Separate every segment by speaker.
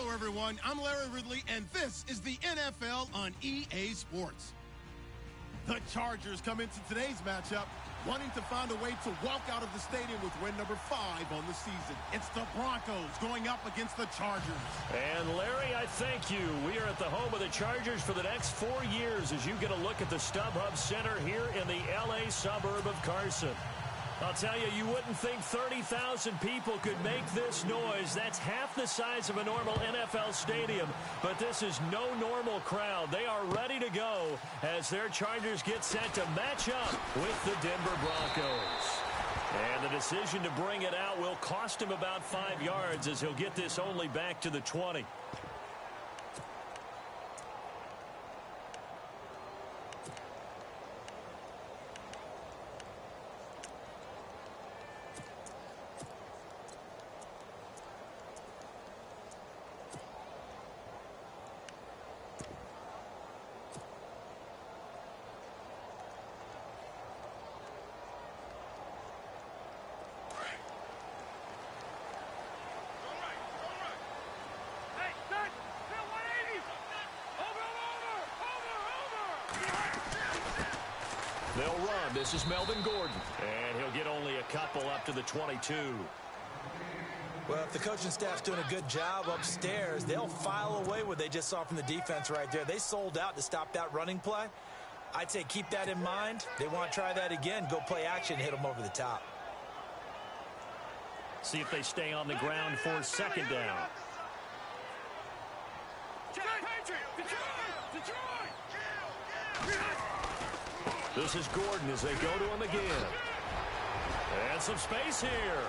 Speaker 1: Hello, everyone. I'm Larry Ridley, and this is the NFL on EA Sports. The Chargers come into today's matchup wanting to find a way to walk out of the stadium with win number 5 on the season. It's the Broncos going up against the Chargers.
Speaker 2: And Larry, I thank you. We are at the home of the Chargers for the next 4 years as you get a look at the StubHub Center here in the L.A. suburb of Carson. I'll tell you, you wouldn't think 30,000 people could make this noise. That's half the size of a normal NFL stadium. But this is no normal crowd. They are ready to go as their Chargers get set to match up with the Denver Broncos. And the decision to bring it out will cost him about 5 yards as he'll get this only back to the 20. They'll run. This is Melvin Gordon. And he'll get only a couple up to the 22.
Speaker 3: Well, if the coaching staff's doing a good job upstairs, they'll file away what they just saw from the defense right there. They sold out to stop that running play. I'd say keep that in mind. They want to try that again. Go play action, hit them over the top.
Speaker 2: See if they stay on the ground for second down. This is Gordon as they go to him again. And some space here.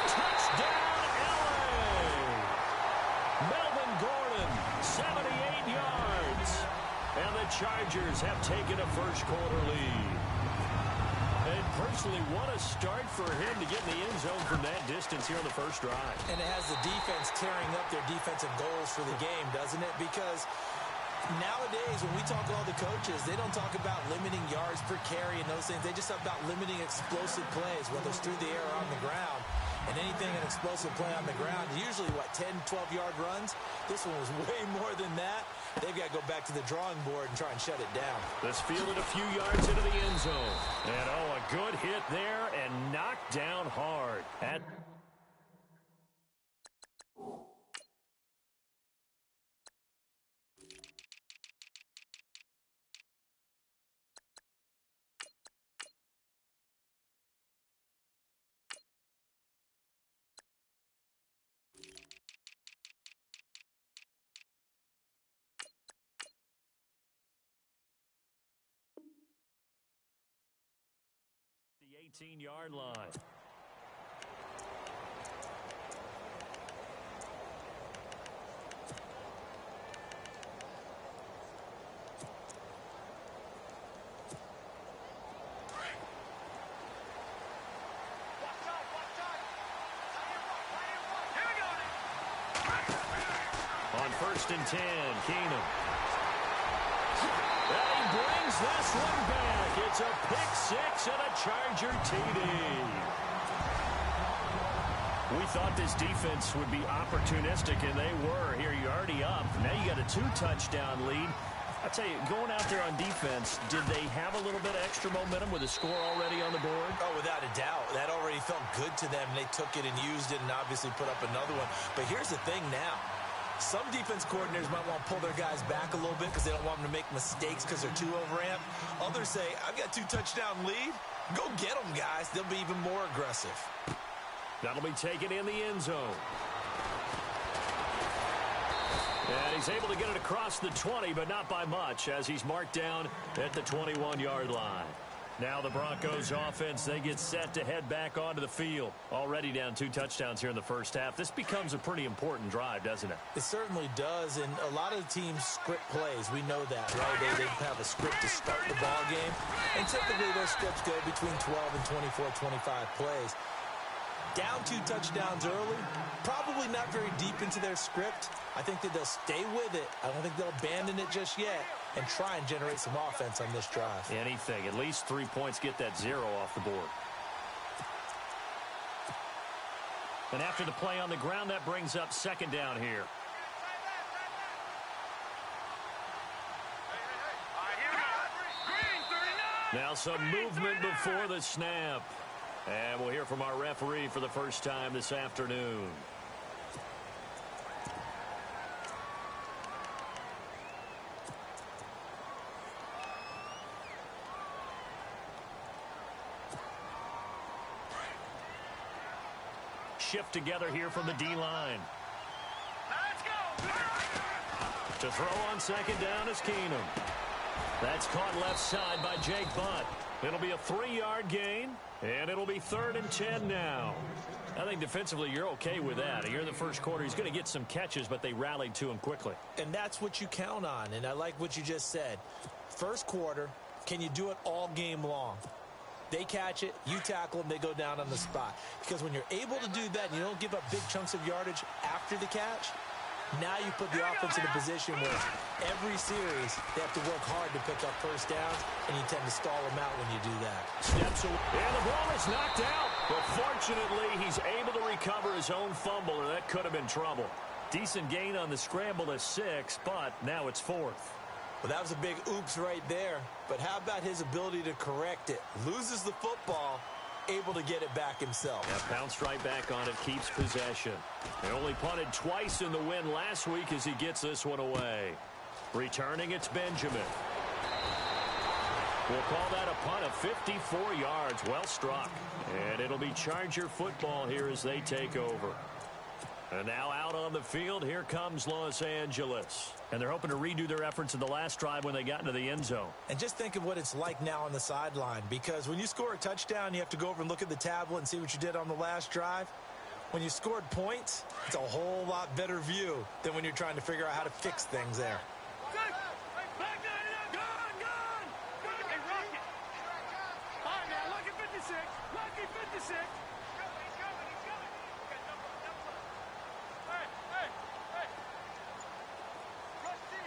Speaker 2: Touchdown, LA! Melvin Gordon, 78 yards. And the Chargers have taken a first-quarter lead. And personally, what a start for him to get in the end zone from that distance here on the first drive.
Speaker 3: And it has the defense tearing up their defensive goals for the game, doesn't it? Because nowadays, when we talk to all the coaches, they don't talk about limiting yards per carry and those things. They just talk about limiting explosive plays, whether it's through the air or on the ground. And anything an explosive play on the ground, usually, 10, 12-yard runs? This one was way more than that. They've got to go back to the drawing board and try and shut it down.
Speaker 2: This fielded a few yards into the end zone. And, a good hit there and knocked down hard. The 18-yard line. On 1st and 10, Keenum. And he brings this one back. It's a pick-6 and a Charger TD. We thought this defense would be opportunistic, and they were. Here, you're already up. Now you got a 2-touchdown lead. I'll tell you, going out there on defense, did they have a little bit of extra momentum with a score already on the board?
Speaker 3: Oh, without a doubt. That already felt good to them. They took it and used it and obviously put up another one. But here's the thing now. Some defense coordinators might want to pull their guys back a little bit because they don't want them to make mistakes because they're too overamped. Others say, I've got 2-touchdown lead. Go get them, guys. They'll be even more aggressive.
Speaker 2: That'll be taken in the end zone. And he's able to get it across the 20, but not by much, as he's marked down at the 21-yard line. Now the Broncos offense, they get set to head back onto the field. Already down 2 touchdowns here in the first half. This becomes a pretty important drive, doesn't it?
Speaker 3: It certainly does, and a lot of the teams script plays. We know that, right? They have a script to start the ball game, and typically those scripts go between 12 and 24, 25 plays. Down 2 touchdowns early, probably not very deep into their script. I think that they'll stay with it. I don't think they'll abandon it just yet and try and generate some offense on this drive.
Speaker 2: Anything. At least 3 points, get that 0 off the board. And after the play on the ground, that brings up second down here. Now some movement before the snap. And we'll hear from our referee for the first time this afternoon. Shift together here from the D-line. To throw on second down is Keenum. That's caught left side by Jake Butt. It'll be a 3-yard gain, and it'll be 3rd and 10 now. I think defensively you're okay with that. Here in the first quarter, he's going to get some catches, but they rallied to him quickly.
Speaker 3: And that's what you count on, and I like what you just said. First quarter, can you do it all game long? They catch it, you tackle them, they go down on the spot. Because when you're able to do that and you don't give up big chunks of yardage after the catch, now you put the offense in a position where every series they have to work hard to pick up first downs, and you tend to stall them out when you do that.
Speaker 2: Steps away, and the ball is knocked out. But fortunately, he's able to recover his own fumble, or that could have been trouble. Decent gain on the scramble to 6, but now it's 4th.
Speaker 3: Well, that was a big oops right there. But how about his ability to correct it? Loses the football, able to get it back himself.
Speaker 2: Yeah, bounced right back on it, keeps possession. They only punted twice in the win last week as he gets this one away. Returning, it's Benjamin. We'll call that a punt of 54 yards. Well struck. And it'll be Charger football here as they take over. And now out on the field, here comes Los Angeles. And they're hoping to redo their efforts in the last drive when they got into the end zone.
Speaker 3: And just think of what it's like now on the sideline, because when you score a touchdown, you have to go over and look at the tablet and see what you did on the last drive. When you scored points, it's a whole lot better view than when you're trying to figure out how to fix things there.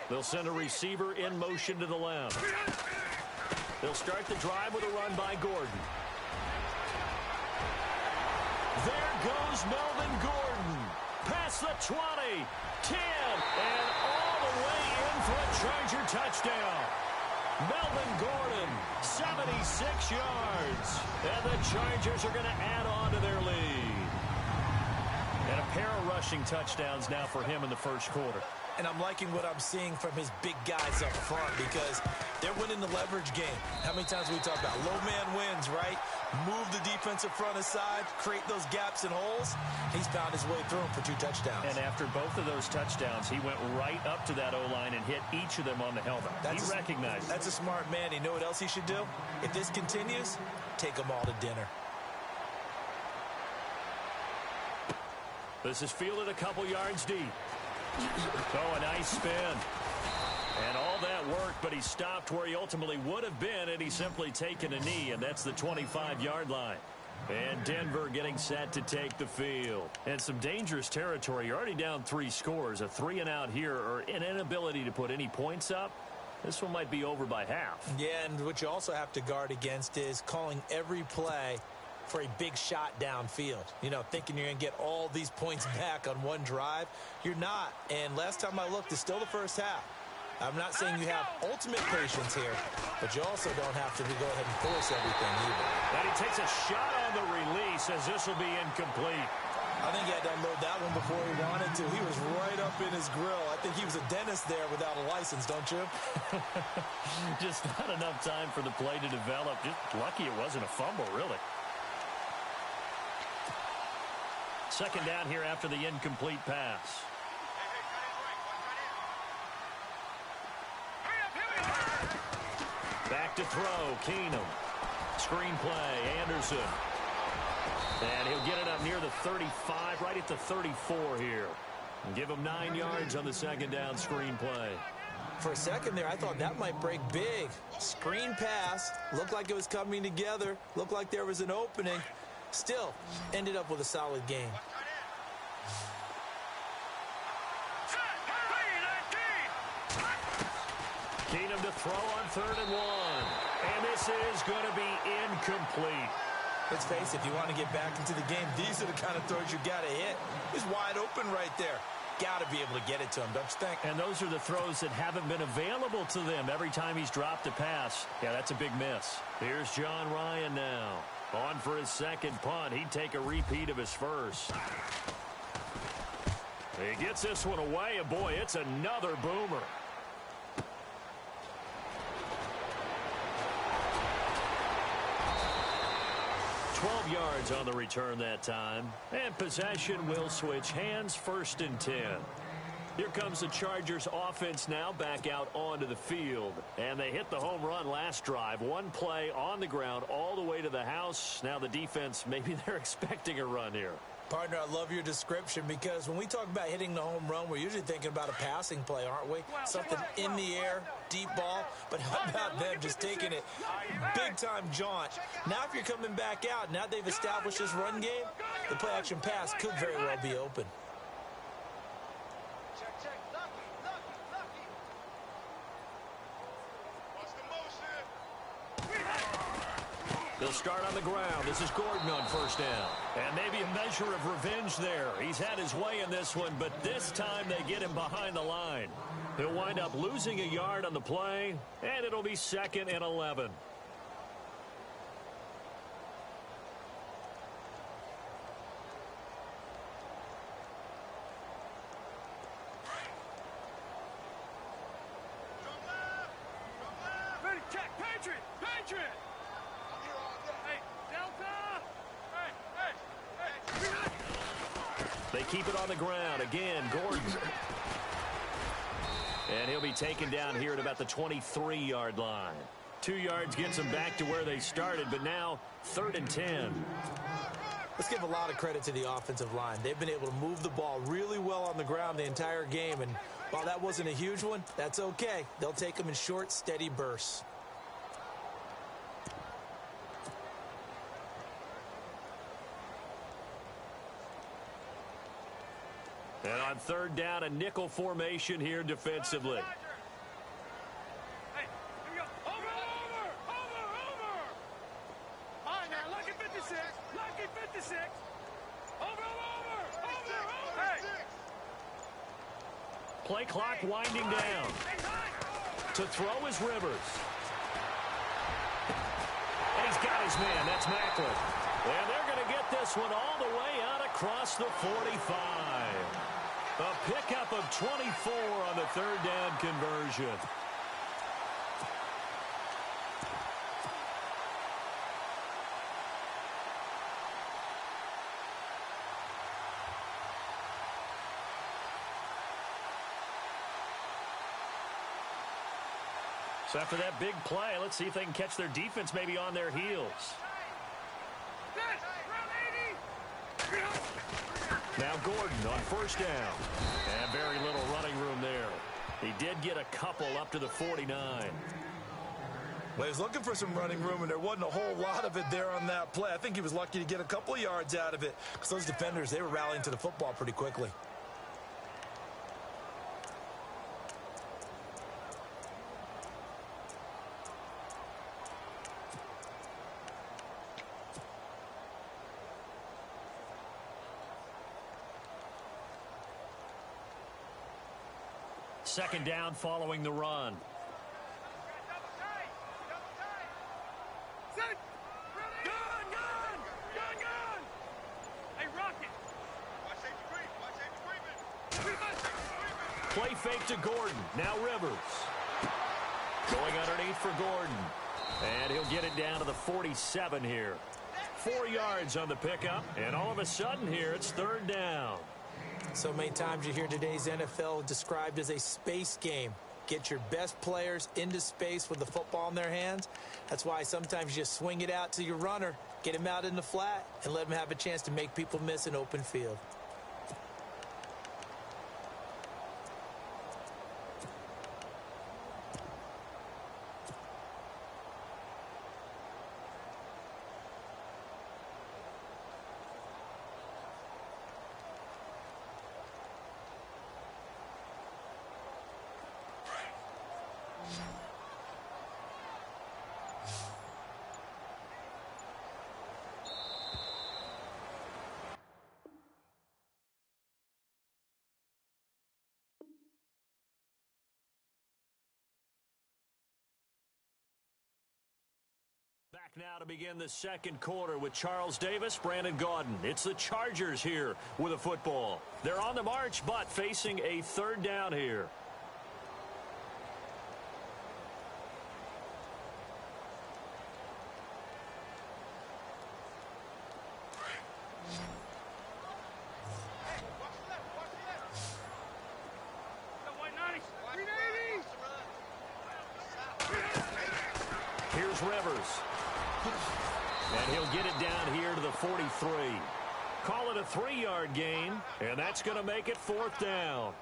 Speaker 2: They'll send a receiver in motion to the left. They'll start the drive with a run by Gordon. There goes Melvin Gordon. Past the 20, 10, and all the way in for a Charger touchdown. Melvin Gordon, 76 yards. And the Chargers are going to add on to their lead. And a pair of rushing touchdowns now for him in the first quarter.
Speaker 3: And I'm liking what I'm seeing from his big guys up front, because they're winning the leverage game. How many times we talk about low man wins, right? Move the defensive front aside, create those gaps and holes. He's found his way through them for 2 touchdowns.
Speaker 2: And after both of those touchdowns, he went right up to that O-line and hit each of them on the helmet. He recognized.
Speaker 3: That's a smart man. You know what else he should do? If this continues, take them all to dinner.
Speaker 2: This is fielded a couple yards deep. Oh, a nice spin. And all that work, but he stopped where he ultimately would have been had he simply taken a knee, and that's the 25-yard line. And Denver getting set to take the field. And some dangerous territory. You're already down 3 scores. A 3-and-out here, or an inability to put any points up. This one might be over by half.
Speaker 3: Yeah, and what you also have to guard against is calling every play for a big shot downfield. You know, thinking you're going to get all these points back on one drive. You're not. And last time I looked, it's still the first half. I'm not saying you have ultimate patience here, but you also don't have to go ahead and force everything either.
Speaker 2: And he takes a shot on the release as this will be incomplete.
Speaker 3: I think he had to unload that one before he wanted to. He was right up in his grill. I think he was a dentist there without a license, don't you?
Speaker 2: Just not enough time for the play to develop. Just lucky it wasn't a fumble, really. Second down here after the incomplete pass. Back to throw, Keenum. Screen play, Anderson. And he'll get it up near the 35, right at the 34 here. And give him 9 yards on the second down screen play.
Speaker 3: For a second there, I thought that might break big. Screen pass, looked like it was coming together, looked like there was an opening. Still, ended up with a solid game.
Speaker 2: Keenum to throw on 3rd and 1. And this is going to be incomplete.
Speaker 3: Let's face it, if you want to get back into the game, these are the kind of throws you got to hit. He's wide open right there. Got to be able to get it to him, don't you think?
Speaker 2: And those are the throws that haven't been available to them every time he's dropped a pass. Yeah, that's a big miss. Here's John Ryan now. On for his second punt. He'd take a repeat of his first. He gets this one away, and boy, it's another boomer. Yards on the return that time, and possession will switch hands. 1st and 10. Here comes the Chargers offense now back out onto the field, and they hit the home run last drive. One play on the ground all the way to the house. Now the defense, maybe they're expecting a run here.
Speaker 3: Partner, I love your description, because when we talk about hitting the home run, we're usually thinking about a passing play, aren't we? Something in the air, deep ball. But how about them just taking it big-time jaunt? Now if you're coming back out, now they've established this run game, the play-action pass could very well be open.
Speaker 2: They'll start on the ground. This is Gordon on 1st down. And maybe a measure of revenge there. He's had his way in this one, but this time they get him behind the line. He'll wind up losing a yard on the play, and it'll be 2nd and 11.
Speaker 4: Ready, check, Patriot! Patriot!
Speaker 2: They keep it on the ground. Again, Gordon. And he'll be taken down here at about the 23-yard line. 2 yards gets them back to where they started, but now 3rd and 10.
Speaker 3: Let's give a lot of credit to the offensive line. They've been able to move the ball really well on the ground the entire game, and while that wasn't a huge one, that's okay. They'll take them in short, steady bursts.
Speaker 2: And on 3rd down, a nickel formation here defensively.
Speaker 4: Hey, here we go. Over! All right, now, lucky 56. Lucky 56. Over! Hey!
Speaker 2: Play clock winding down. To throw is Rivers. And he's got his man. That's Macklin. And they're going to get this one all the way out across the 45. A pickup of 24 on the 3rd down conversion. So after that big play, let's see if they can catch their defense maybe on their heels. Now Gordon on 1st down. And very little running room there. He did get a couple up to the 49.
Speaker 3: Well, he was looking for some running room, and there wasn't a whole lot of it there on that play. I think he was lucky to get a couple of yards out of it, because those defenders, they were rallying to the football pretty quickly.
Speaker 2: Second down following the run.
Speaker 4: Hey, Rocket!
Speaker 2: Play fake to Gordon. Now Rivers. Going underneath for Gordon. And he'll get it down to the 47 here. 4 yards on the pickup. And all of a sudden here, it's 3rd down.
Speaker 3: So many times you hear today's NFL described as a space game. Get your best players into space with the football in their hands. That's why sometimes you just swing it out to your runner, get him out in the flat, and let him have a chance to make people miss an open field.
Speaker 2: now to begin the second quarter with Charles Davis, Brandon Gaudin. It's the Chargers here with a football. They're on the march, but facing a third down here. Here's Rivers. And he'll get it down here to the 43. Call it a 3-yard gain, and that's going to make it fourth down.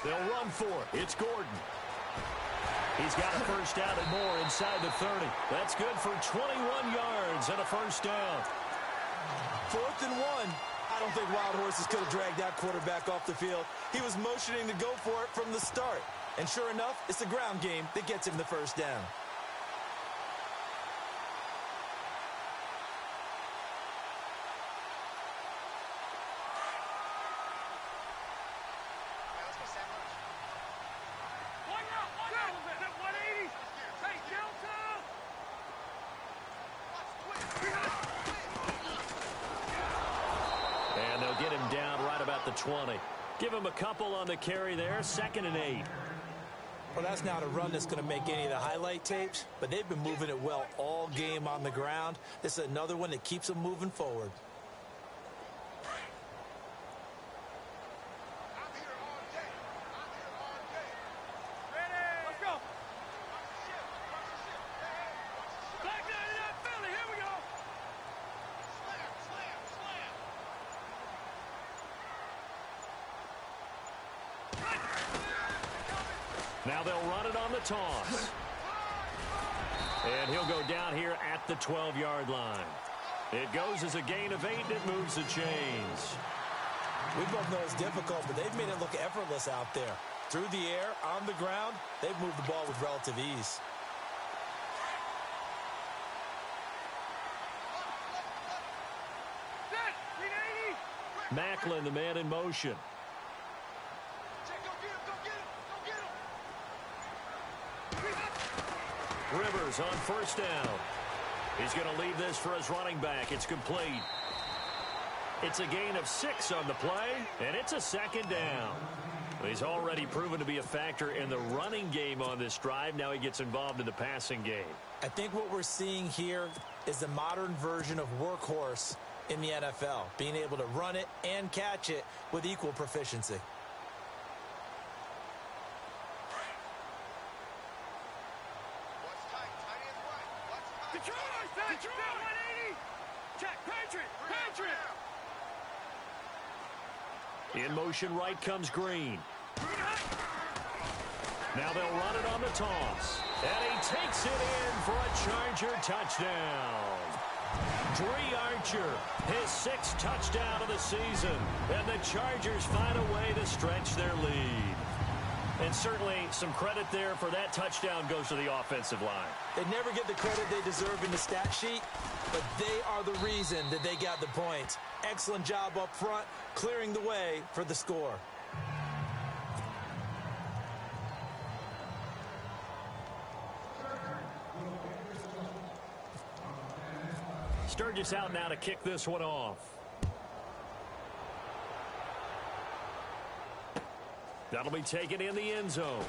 Speaker 2: They'll run for it. It's Gordon. He's got a first down and more inside the 30. That's good for 21 yards and a first down.
Speaker 3: 4th and 1. I don't think Wild Horses could have dragged that quarterback off the field. He was motioning to go for it from the start. And sure enough, it's the ground game that gets him the first down.
Speaker 2: And they'll get him down right about the 20. Give him a couple on the carry there, 2nd and 8.
Speaker 3: Well, that's not a run that's going to make any of the highlight tapes, but they've been moving it well all game on the ground. This is another one that keeps them moving forward.
Speaker 2: Now they'll run it on the toss. And he'll go down here at the 12-yard line. It goes as a gain of 8, and it moves the chains.
Speaker 3: We both know it's difficult, but they've made it look effortless out there. Through the air, on the ground, they've moved the ball with relative ease.
Speaker 2: Macklin, the man in motion. Rivers on first down. He's going to leave this for his running back. It's complete. It's a gain of 6 on the play, and it's a 2nd down. He's already proven to be a factor in the running game on this drive. Now he gets involved in the passing game.
Speaker 3: I think what we're seeing here is the modern version of workhorse in the NFL, being able to run it and catch it with equal proficiency.
Speaker 2: In motion right comes Green. Now they'll run it on the toss. And he takes it in for a Charger touchdown. Dree Archer, his 6th touchdown of the season. And the Chargers find a way to stretch their lead. And certainly some credit there for that touchdown goes to the offensive line.
Speaker 3: They never get the credit they deserve in the stat sheet, but they are the reason that they got the points. Excellent job up front, clearing the way for the score.
Speaker 2: Sturgis out now to kick this one off. That'll be taken in the end zone.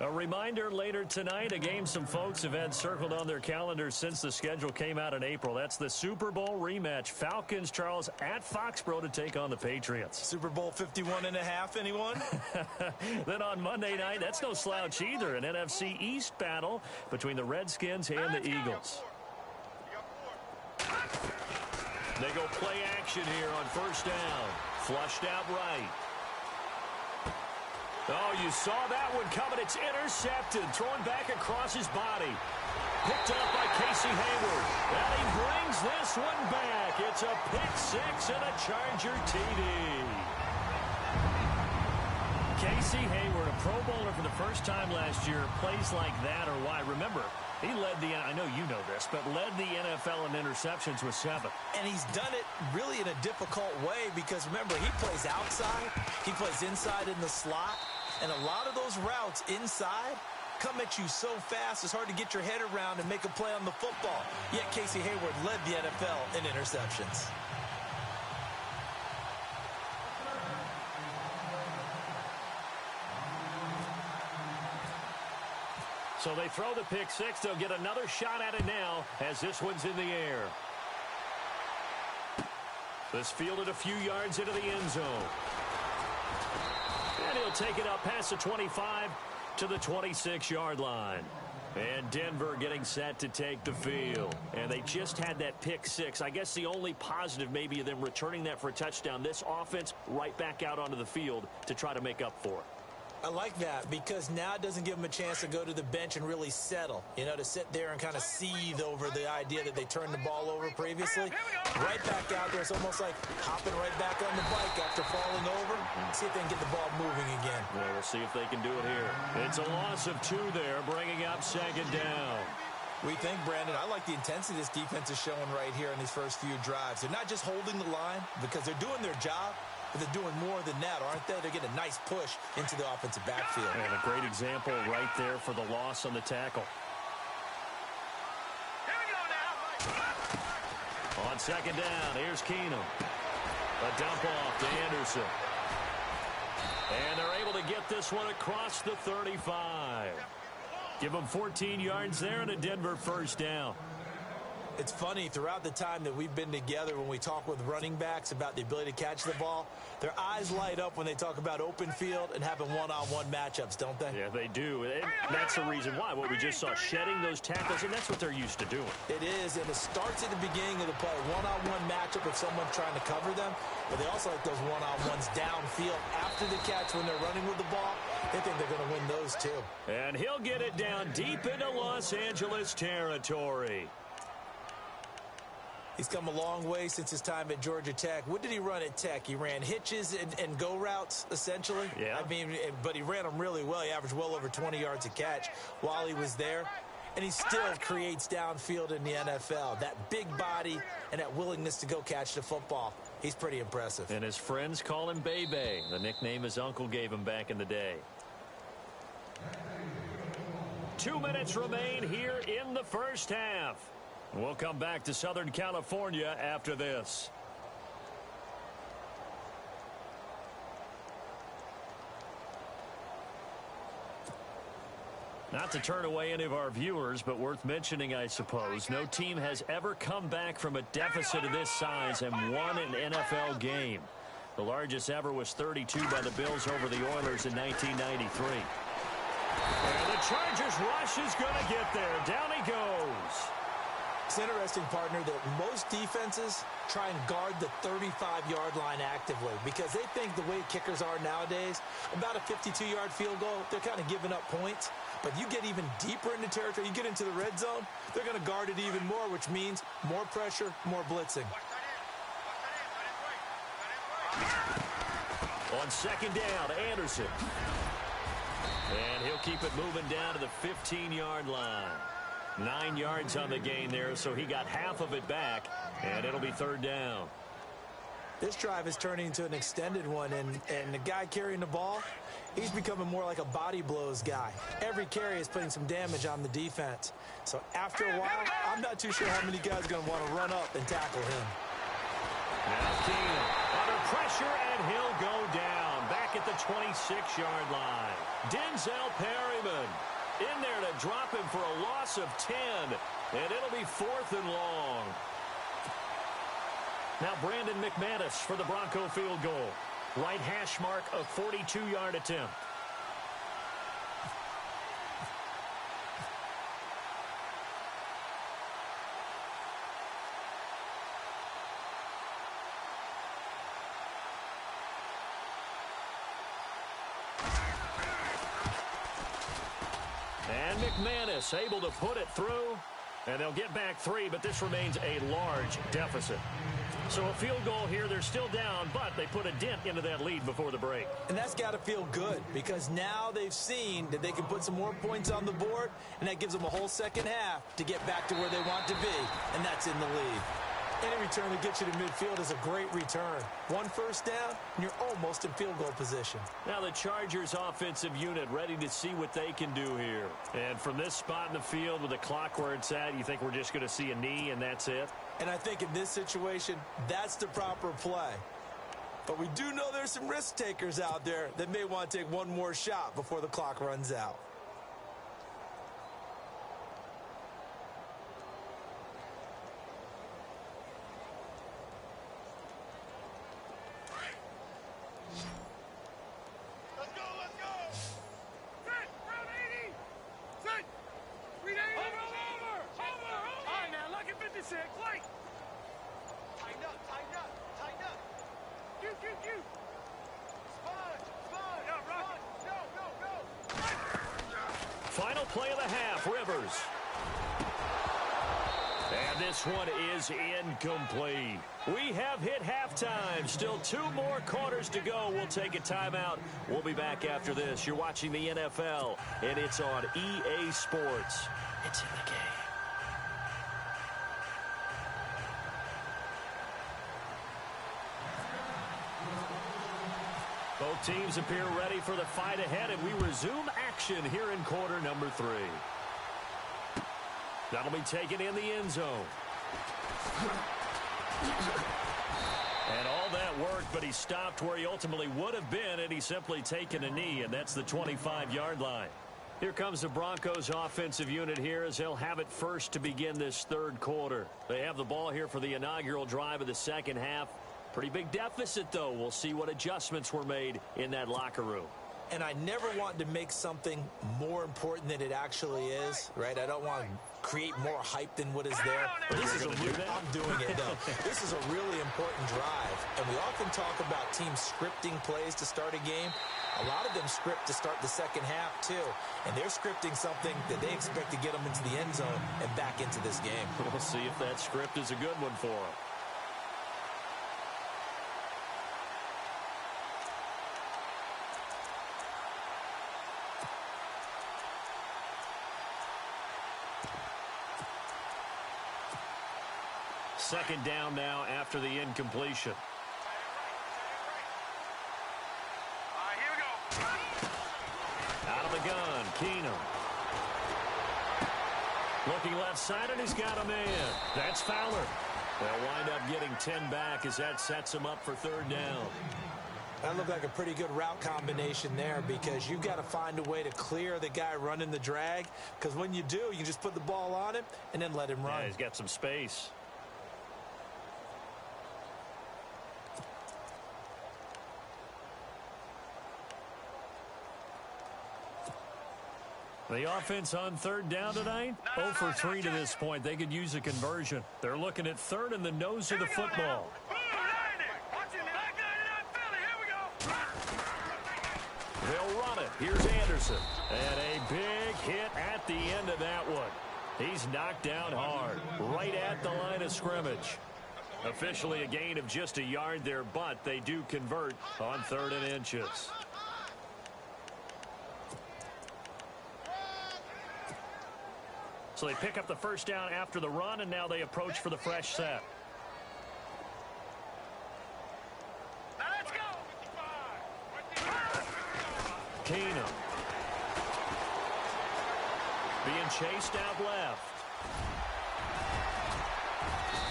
Speaker 2: A reminder later tonight, a game some folks have had circled on their calendars since the schedule came out in April. That's the Super Bowl rematch. Falcons, Charles, at Foxborough to take on the Patriots.
Speaker 3: Super Bowl 51.5, anyone?
Speaker 2: Then on Monday night, that's no slouch either. An NFC East battle between the Redskins and the Eagles. They go play action here on first down. Flushed out right. Oh, you saw that one coming. It's intercepted. Thrown back across his body. Picked up by Casey Hayward. And he brings this one back. It's a pick six and a Charger TD. Casey Hayward, a Pro Bowler for the first time last year, plays like that or why? Remember, he led the, I know you know this, but led the NFL in interceptions with 7.
Speaker 3: And he's done it really in a difficult way because, remember, he plays outside, he plays inside in the slot, and a lot of those routes inside come at you so fast it's hard to get your head around and make a play on the football. Yet Casey Hayward led the NFL in interceptions.
Speaker 2: So they throw the pick six. They'll get another shot at it now as this one's in the air. This fielded a few yards into the end zone. And he'll take it up past the 25 to the 26-yard line. And Denver getting set to take the field. And they just had that pick six. I guess the only positive maybe of them returning that for a touchdown. This offense right back out onto the field to try to make up for it.
Speaker 3: I like that because now it doesn't give them a chance to go to the bench and really settle, you know, to sit there and kind of seethe over the idea that they turned the ball over previously. Right back out there. It's almost like hopping right back on the bike after falling over. See if they can get the ball moving again.
Speaker 2: Yeah, we'll see if they can do it here. It's a loss of 2 there, bringing up second down.
Speaker 3: We think, Brandon, I like the intensity this defense is showing right here in these first few drives. They're not just holding the line because they're doing their job, but they're doing more than that, aren't they? They're getting a nice push into the offensive backfield.
Speaker 2: And a great example right there for the loss on the tackle.
Speaker 4: Here we go now.
Speaker 2: On second down, here's Keenum. A dump off to Anderson. And they're able to get this one across the 35. Give them 14 yards there and a Denver first down.
Speaker 3: It's funny, throughout the time that we've been together when we talk with running backs about the ability to catch the ball, their eyes light up when they talk about open field and having one-on-one matchups, don't they?
Speaker 2: Yeah, they do. And that's the reason why. What we just saw, shedding those tackles, and that's what they're used to doing.
Speaker 3: It is, and it starts at the beginning of the play. One-on-one matchup if someone's trying to cover them, but they also like those one-on-ones downfield after the catch when they're running with the ball. They think they're going to win those too.
Speaker 2: And he'll get it down deep into Los Angeles territory.
Speaker 3: He's come a long way since his time at Georgia Tech. What did he run at Tech? He ran hitches and go routes, essentially.
Speaker 2: Yeah.
Speaker 3: I mean, but he ran them really well. He averaged well over 20 yards a catch while he was there. And he still creates downfield in the NFL. That big body and that willingness to go catch the football. He's pretty impressive.
Speaker 2: And his friends call him Bebe, the nickname his uncle gave him back in the day. 2 minutes remain here in the first half. We'll come back to Southern California after this. Not to turn away any of our viewers, but worth mentioning, I suppose, no team has ever come back from a deficit of this size and won an NFL game. The largest ever was 32 by the Bills over the Oilers in 1993. And the Chargers rush is going to get there. Down he goes.
Speaker 3: It's interesting, partner, that most defenses try and guard the 35-yard line actively because they think the way kickers are nowadays, about a 52-yard field goal, they're kind of giving up points. But you get even deeper into territory, you get into the red zone, they're going to guard it even more, which means more pressure, more blitzing.
Speaker 2: On second down, Anderson. And he'll keep it moving down to the 15-yard line. 9 yards on the gain there, so he got half of it back, and it'll be third down.
Speaker 3: This drive is turning into an extended one, and the guy carrying the ball, he's becoming more like a body blows guy. Every carry is putting some damage on the defense. So after a while, I'm not too sure how many guys are going to want to run up and tackle him.
Speaker 2: Now Keenum under pressure, and he'll go down. Back back at the 26-yard line. Denzel Perryman in there to drop him for a loss of 10. And it'll be 4th and long. Now Brandon McManus for the Bronco field goal. Right hash mark, a 42-yard attempt. And McManus able to put it through. And they'll get back 3, but this remains a large deficit. So a field goal here, they're still down, but they put a dent into that lead before the break.
Speaker 3: And that's got to feel good because now they've seen that they can put some more points on the board, and that gives them a whole second half to get back to where they want to be, and that's in the lead. Any return that gets you to midfield is a great return. 1 first down, and you're almost in field goal position.
Speaker 2: Now the Chargers offensive unit ready to see what they can do here. And from this spot in the field with the clock where it's at, you think we're just going to see a knee and that's it?
Speaker 3: And I think in this situation, that's the proper play. But we do know there's some risk takers out there that may want to take one more shot before the clock runs out.
Speaker 2: Final play of the half, Rivers. And this one is incomplete. We have hit halftime. Still 2 more quarters to go. We'll take a timeout. We'll be back after this. You're watching the NFL, and it's on EA Sports. It's in the game. Both teams appear ready for the fight ahead, and we resume action here in quarter number 3. That'll be taken in the end zone. And all that worked, but he stopped where he ultimately would have been, and he's simply taken a knee, and that's the 25-yard line. Here comes the Broncos offensive unit here as they'll have it first to begin this 3rd quarter. They have the ball here for the inaugural drive of the second half. Pretty big deficit, though. We'll see what adjustments were made in that locker room.
Speaker 3: And I never want to make something more important than it actually is, right? I don't want to create more hype than what is there. But this is I'm doing it, though. This is a really important drive. And we often talk about teams scripting plays to start a game. A lot of them script to start the second half, too. And they're scripting something that they expect to get them into the end zone and back into this game.
Speaker 2: We'll see if that script is a good one for them. Second down now after the incompletion.
Speaker 4: Here we go.
Speaker 2: Out of the gun, Keenum. Looking left side, and he's got a man. That's Fowler. They'll wind up getting 10 back as that sets him up for 3rd down.
Speaker 3: That looked like a pretty good route combination there because you've got to find a way to clear the guy running the drag, because when you do, you just put the ball on him and then let him run.
Speaker 2: Yeah, he's got some space. The offense on 3rd down tonight, 0 for 3 to this point. They could use a conversion. They're looking at 3rd and the nose of the football. They'll run it. Here's Anderson. And a big hit at the end of that one. He's knocked down hard, right at the line of scrimmage. Officially a gain of just a yard there, but they do convert on 3rd and inches. So they pick up the first down after the run, and now they approach for the fresh set.
Speaker 4: Now let's go.
Speaker 2: Keenum. Being chased out left.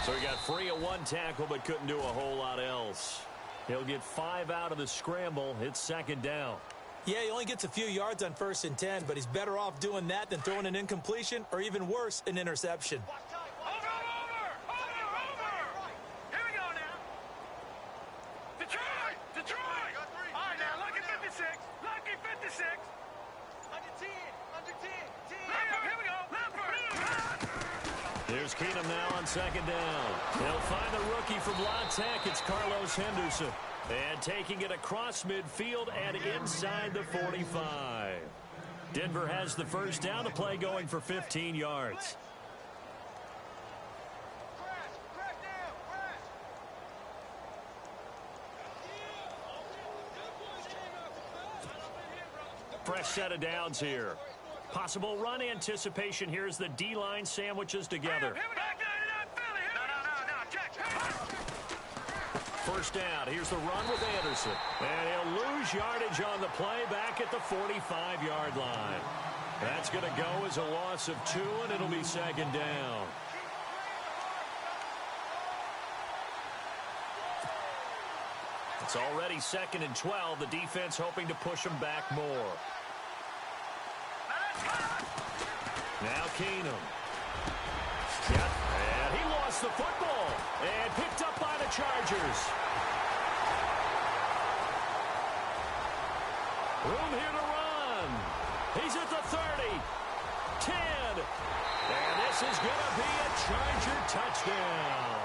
Speaker 2: So he got free of 1 tackle, but couldn't do a whole lot else. He'll get 5 out of the scramble. It's second down.
Speaker 3: Yeah, he only gets a few yards on 1st and 10, but he's better off doing that than throwing an incompletion or even worse, an interception.
Speaker 4: Here we go now. Detroit! Detroit! All right, now, lucky 56. Lucky 56. Under 10. Under 10. Here we go.
Speaker 2: Here's Keenum now on second down. He'll find the rookie from La Tech. It's Carlos Henderson. And taking it across midfield and inside the 45. Denver has the first down. The play going for 15 yards. Fresh set of downs here. Possible run anticipation here as the D-line sandwiches together. First down. Here's the run with Anderson. And he'll lose yardage on the play back at the 45-yard line. That's going to go as a loss of 2, and it'll be second down. It's already 2nd and 12. The defense hoping to push them back more. Now Keenum. Yep, and he lost the football. And picked up by the Chargers. Room here to run. He's at the 30. 10. And this is going to be a Charger touchdown.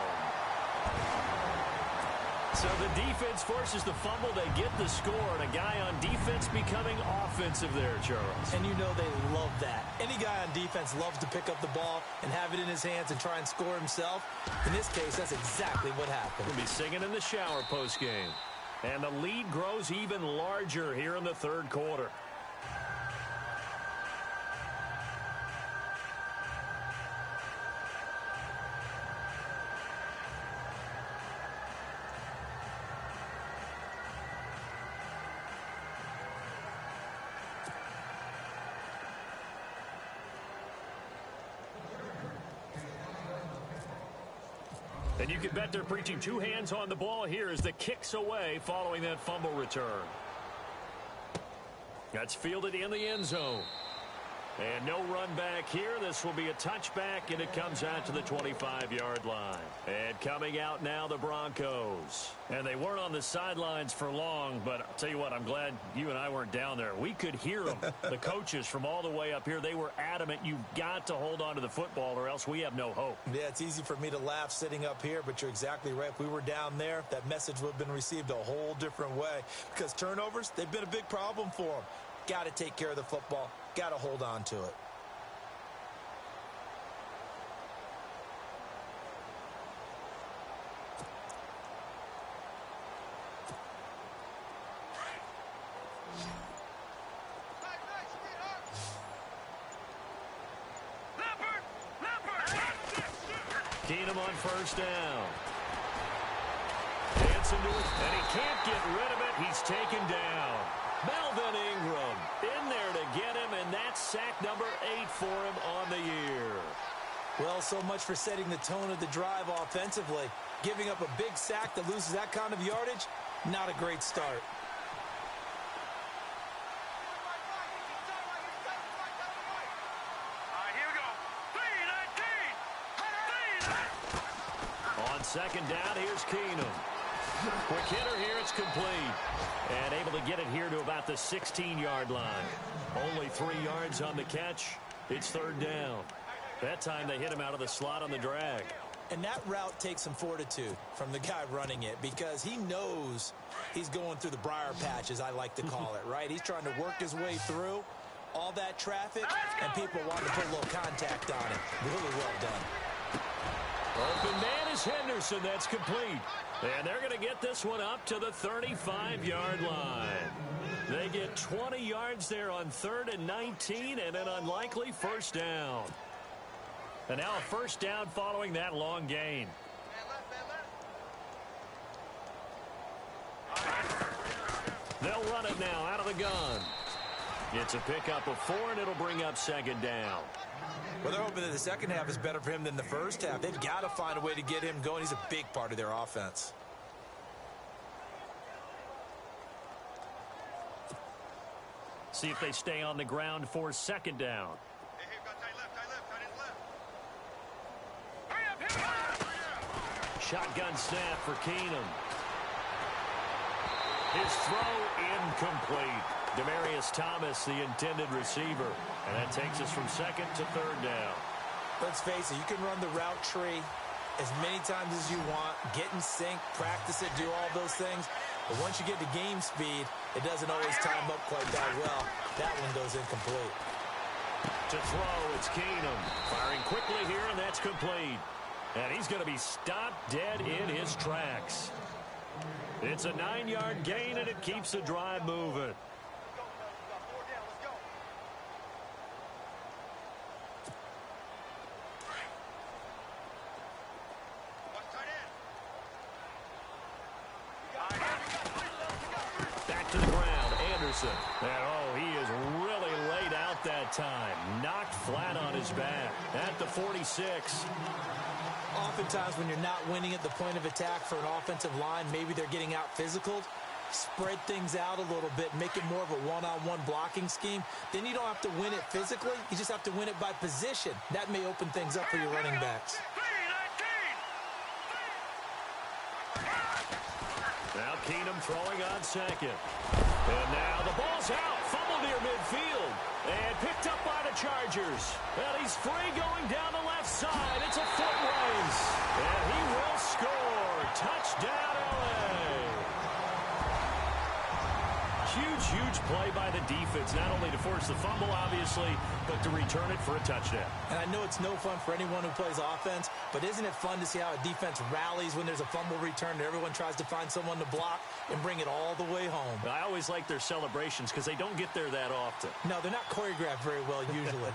Speaker 2: So the defense forces the fumble. They get the score, and a guy on defense becoming offensive there, Charles.
Speaker 3: And you know they love that. Any guy on defense loves to pick up the ball and have it in his hands and try and score himself. In this case, that's exactly what happened.
Speaker 2: We'll be singing in the shower postgame. And the lead grows even larger here in the third quarter. And you can bet they're preaching 2 hands on the ball here as the kick's away following that fumble return. That's fielded in the end zone. And no run back here. This will be a touchback, and it comes out to the 25-yard line. And coming out now, the Broncos. And they weren't on the sidelines for long, but I'll tell you what, I'm glad you and I weren't down there. We could hear them. The coaches from all the way up here, they were adamant. You've got to hold on to the football or else we have no hope.
Speaker 3: Yeah, it's easy for me to laugh sitting up here, but you're exactly right. If we were down there, that message would have been received a whole different way. Because turnovers, they've been a big problem for them. Got to take care of the football. Got to hold on to it.
Speaker 2: Keenum on first down. Dancing to it, and he can't get rid of it. He's taken down. Melvin Ingram in there to get him, and that's sack number 8 for him on the year.
Speaker 3: Well, so much for setting the tone of the drive offensively. Giving up a big sack that loses that kind of yardage, not a great start.
Speaker 2: On second down, here's Keenum. Quick hitter here, it's complete. And able to get it here to about the 16-yard line. Only 3 yards on the catch. It's third down. That time they hit him out of the slot on the drag.
Speaker 3: And that route takes some fortitude from the guy running it because he knows he's going through the briar patch, as I like to call it, right? He's trying to work his way through all that traffic, and people want to put a little contact on it. Really well done.
Speaker 2: Open man is Henderson. That's complete. And they're going to get this one up to the 35-yard line. They get 20 yards there on 3rd and 19 and an unlikely first down. And now a first down following that long gain. They'll run it now out of the gun. It's a pickup of 4, and it'll bring up second down.
Speaker 3: Well, they're hoping that the second half is better for him than the first half. They've got to find a way to get him going. He's a big part of their offense.
Speaker 2: See if they stay on the ground for second down.
Speaker 4: Hey, got tight left, tight his left. Hurry up.
Speaker 2: Shotgun snap for Keenum. His throw incomplete. Demaryius Thomas, the intended receiver. And that takes us from second to third down.
Speaker 3: Let's face it, you can run the route tree as many times as you want, get in sync, practice it, do all those things. But once you get to game speed, it doesn't always time up quite that well. That one goes incomplete.
Speaker 2: To throw, it's Keenum. Firing quickly here, and that's complete. And he's going to be stopped dead in his tracks. It's a 9-yard gain, and it keeps the drive moving. Back to the ground, Anderson. And, he is really laid out that time. Knocked flat on his back at the 46.
Speaker 3: Oftentimes when you're not winning at the point of attack for an offensive line, maybe they're getting out physical. Spread things out a little bit, make it more of a one-on-one blocking scheme. Then you don't have to win it physically. You just have to win it by position. That may open things up for your running backs.
Speaker 2: Now Keenum throwing on second. And now the ball's out. Fumble near midfield. And picked up by the Chargers. Well, he's free going down the left side. It's a foot race. And he will score. Touchdown, LA. Huge play by the defense, not only to force the fumble, obviously, but to return it for a touchdown.
Speaker 3: And I know it's no fun for anyone who plays offense, but isn't it fun to see how a defense rallies when there's a fumble return and everyone tries to find someone to block and bring it all the way home?
Speaker 2: I always like their celebrations because they don't get there that often.
Speaker 3: No, they're not choreographed very well usually.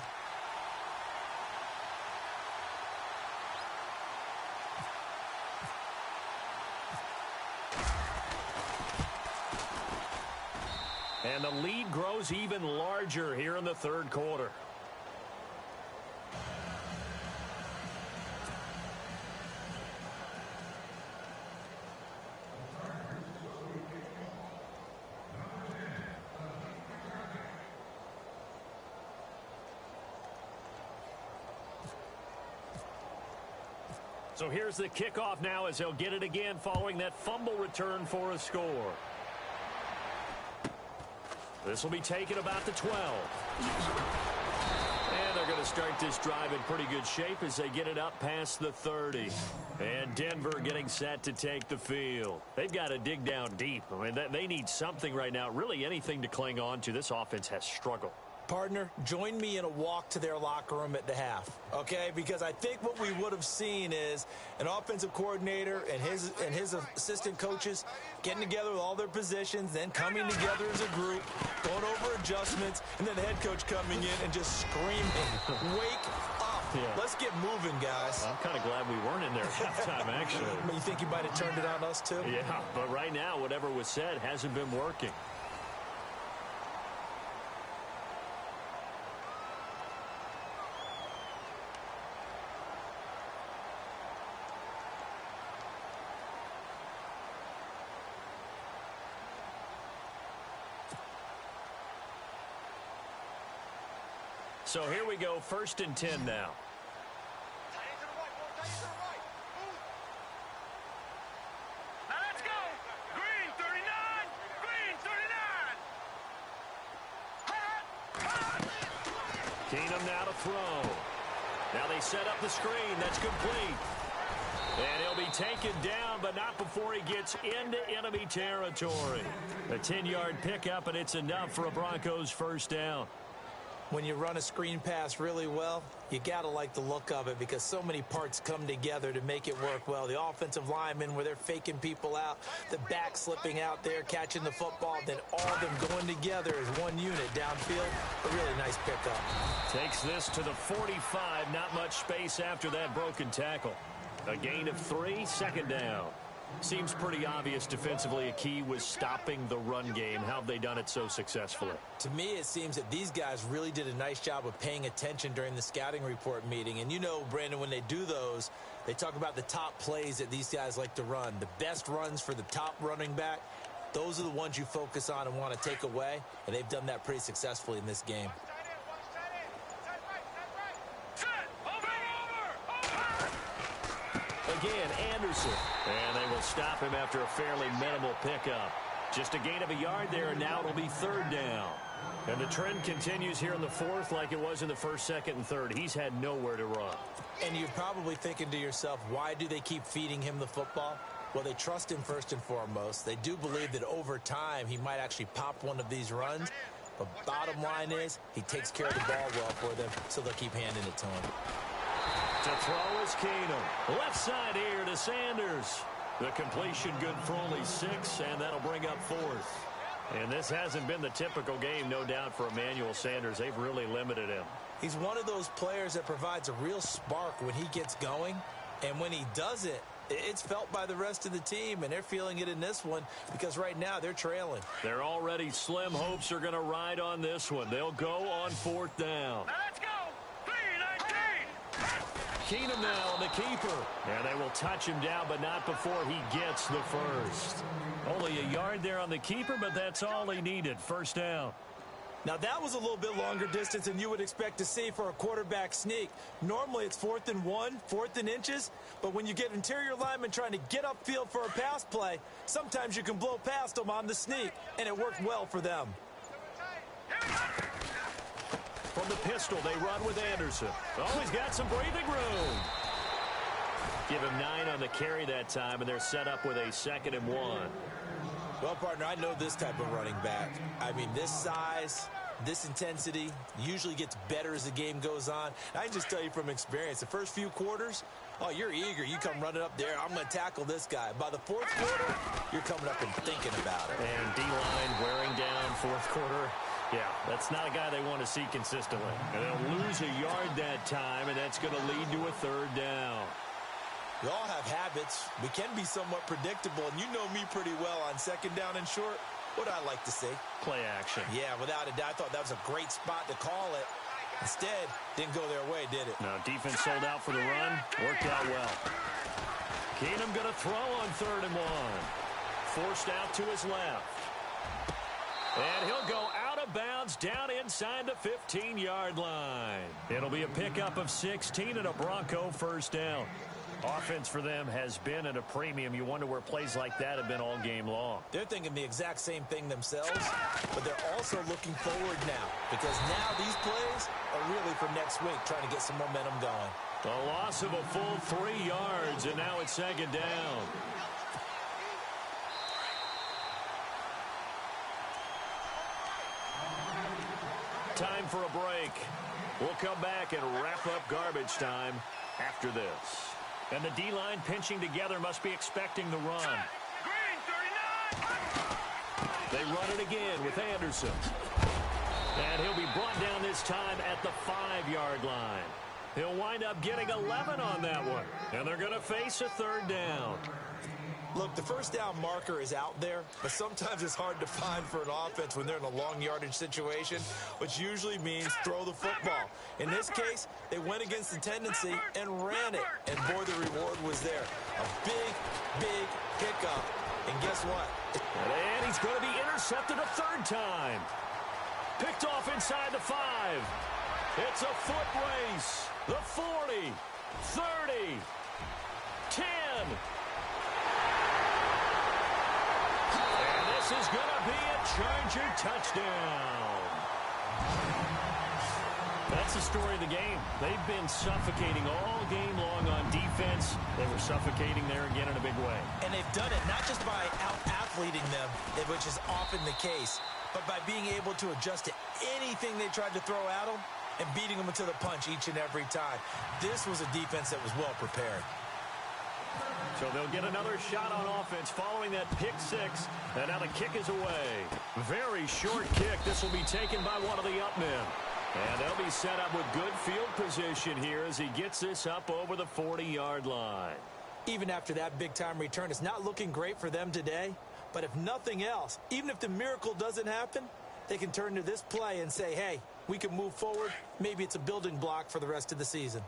Speaker 2: And the lead grows even larger here in the third quarter. So here's the kickoff now as they'll get it again following that fumble return for a score. This will be taken about the 12. And they're going to start this drive in pretty good shape as they get it up past the 30. And Denver getting set to take the field. They've got to dig down deep. I mean, they need something right now, really anything to cling on to. This offense has struggled.
Speaker 3: Partner, join me in a walk to their locker room at the half, okay? Because I think what we would have seen is an offensive coordinator and his assistant coaches getting together with all their positions, then coming together as a group, going over adjustments, and then the head coach coming in and just screaming, wake up. Yeah. Let's get moving, guys.
Speaker 2: I'm kind of glad we weren't in there at halftime, actually.
Speaker 3: You think you might have turned it on us, too?
Speaker 2: Yeah, but right now, whatever was said hasn't been working. So here we go, 1st and 10 now.
Speaker 4: Now let's go. Green 39. Green 39.
Speaker 2: Keenum now to throw. Now they set up the screen. That's complete. And he'll be taken down, but not before he gets into enemy territory. A 10-yard pickup, and it's enough for a Broncos first down.
Speaker 3: When you run a screen pass really well, you got to like the look of it because so many parts come together to make it work well. The offensive linemen, where they're faking people out, the back slipping out there, catching the football, then all of them going together as one unit downfield. A really nice pickup.
Speaker 2: Takes this to the 45. Not much space after that broken tackle. A gain of 3, second down. Seems pretty obvious defensively a key was stopping the run game. How have they done it so successfully?
Speaker 3: To me, it seems that these guys really did a nice job of paying attention during the scouting report meeting. And you know, Brandon, when they do those, they talk about the top plays that these guys like to run. The best runs for the top running back. those are the ones you focus on and want to take away, and they've done that pretty successfully in this game.
Speaker 2: Again, Anderson. And they will stop him after a fairly minimal pickup. Just a gain of a yard there, and now it'll be third down. And the trend continues here in the fourth like it was in the first, second, and third. He's had nowhere to run.
Speaker 3: And you're probably thinking to yourself, why do they keep feeding him the football? Well, they trust him first and foremost. They do believe that over time he might actually pop one of these runs. But bottom line is he takes care of the ball well for them, so they'll keep handing it to him.
Speaker 2: To throw is Keenum. Left side here to Sanders. The completion good for only 6, and that'll bring up fourth. And this hasn't been the typical game, no doubt, for Emmanuel Sanders. They've really limited him.
Speaker 3: He's one of those players that provides a real spark when he gets going. And when he does it, it's felt by the rest of the team, and they're feeling it in this one because right now they're trailing.
Speaker 2: Their already slim hopes are going to ride on this one. They'll go on fourth down.
Speaker 4: Now let's go. 3-19.
Speaker 2: Keenum now on the keeper. And they will touch him down, but not before he gets the first. Only a yard there on the keeper, but that's all he needed. First down.
Speaker 3: Now, that was a little bit longer distance than you would expect to see for a quarterback sneak. Normally, it's 4th and 1, 4th and inches. But when you get interior linemen trying to get upfield for a pass play, sometimes you can blow past them on the sneak, and it worked well for them.
Speaker 2: From the pistol, they run with Anderson. Oh, he's got some breathing room. Give him 9 on the carry that time, and they're set up with a 2nd and 1.
Speaker 3: Well, partner, I know this type of running back. I mean, this size, this intensity usually gets better as the game goes on. I can just tell you from experience, the first few quarters, oh, you're eager. You come running up there. I'm going to tackle this guy. By the 4th quarter, you're coming up and thinking about it.
Speaker 2: And D-line wearing down 4th quarter. Yeah, that's not a guy they want to see consistently. And they'll lose a yard that time, and that's going to lead to a 3rd down.
Speaker 3: We all have habits. We can be somewhat predictable, and you know me pretty well on 2nd down and short. What do I like to see?
Speaker 2: Play action.
Speaker 3: Yeah, without a doubt. I thought that was a great spot to call it. Instead, didn't go their way, did it?
Speaker 2: No, defense sold out for the run. Worked out well. Keenum going to throw on 3rd and 1. Forced out to his left. And he'll go out of bounds down inside the 15-yard line. It'll be a pickup of 16 and a Bronco first down. Offense for them has been at a premium. You wonder where plays like that have been all game long.
Speaker 3: They're thinking the exact same thing themselves, but they're also looking forward now because now these plays are really for next week, trying to get some momentum going.
Speaker 2: A loss of a full 3 yards, and now it's 2nd down. Time for a break. We'll come back and wrap up garbage time after this. And the D-line pinching together must be expecting the run.
Speaker 4: Green, 39.
Speaker 2: They run it again with Anderson. And he'll be brought down this time at the 5-yard line. He'll wind up getting 11 on that one. And they're going to face a 3rd down.
Speaker 3: Look, the first down marker is out there, but sometimes it's hard to find for an offense when they're in a long yardage situation, which usually means throw the football. In this case, they went against the tendency and ran it, and boy, the reward was there. A big, big pickup, and guess what?
Speaker 2: And he's going to be intercepted a 3rd time. Picked off inside the 5. It's a foot race. The 40, 30, 10. This is going to be a Charger touchdown. That's the story of the game. They've been suffocating all game long on defense. They were suffocating there again in a big way.
Speaker 3: And they've done it not just by out-athleting them, which is often the case, but by being able to adjust to anything they tried to throw at them and beating them to the punch each and every time. This was a defense that was well prepared.
Speaker 2: So they'll get another shot on offense following that pick 6. And now the kick is away. Very short kick. This will be taken by one of the up men. And they'll be set up with good field position here as he gets this up over the 40-yard line.
Speaker 3: Even after that big-time return, it's not looking great for them today. But if nothing else, even if the miracle doesn't happen, they can turn to this play and say, hey, we can move forward. Maybe it's a building block for the rest of the season.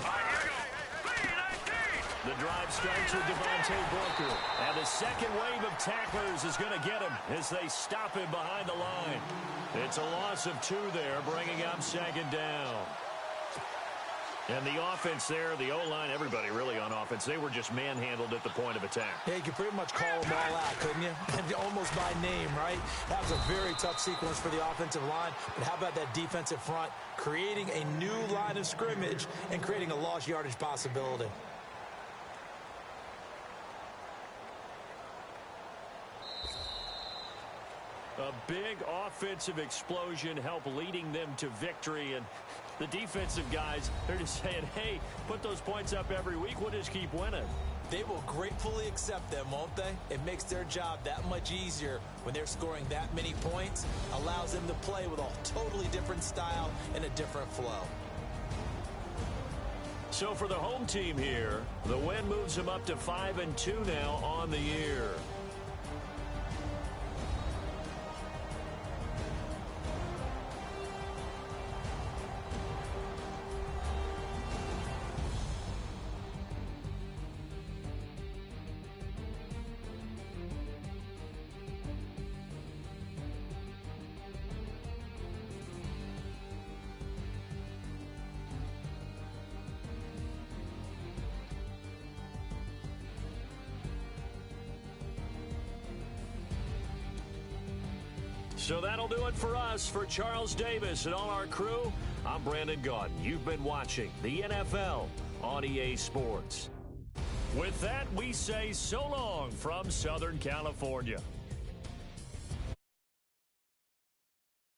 Speaker 4: All right, here we go. 3-19.
Speaker 2: The drive starts with Devontae Booker. And the second wave of tacklers is going to get him as they stop him behind the line. It's a loss of 2 there, bringing up second down. And the offense there, the O-line, everybody really on offense, they were just manhandled at the point of attack.
Speaker 3: Yeah, you could pretty much call them all out, couldn't you? And almost by name, right? That was a very tough sequence for the offensive line. But how about that defensive front creating a new line of scrimmage and creating a lost yardage possibility?
Speaker 2: A big offensive explosion helped leading them to victory. And the defensive guys, they're just saying, hey, put those points up every week. We'll just keep winning.
Speaker 3: They will gratefully accept them, won't they? It makes their job that much easier when they're scoring that many points. Allows them to play with a totally different style and a different flow.
Speaker 2: So for the home team here, the win moves them up to 5-2 now on the year. So that'll do it for us. For Charles Davis and all our crew, I'm Brandon Gaudin. You've been watching the NFL on EA Sports. With that, we say so long from Southern California.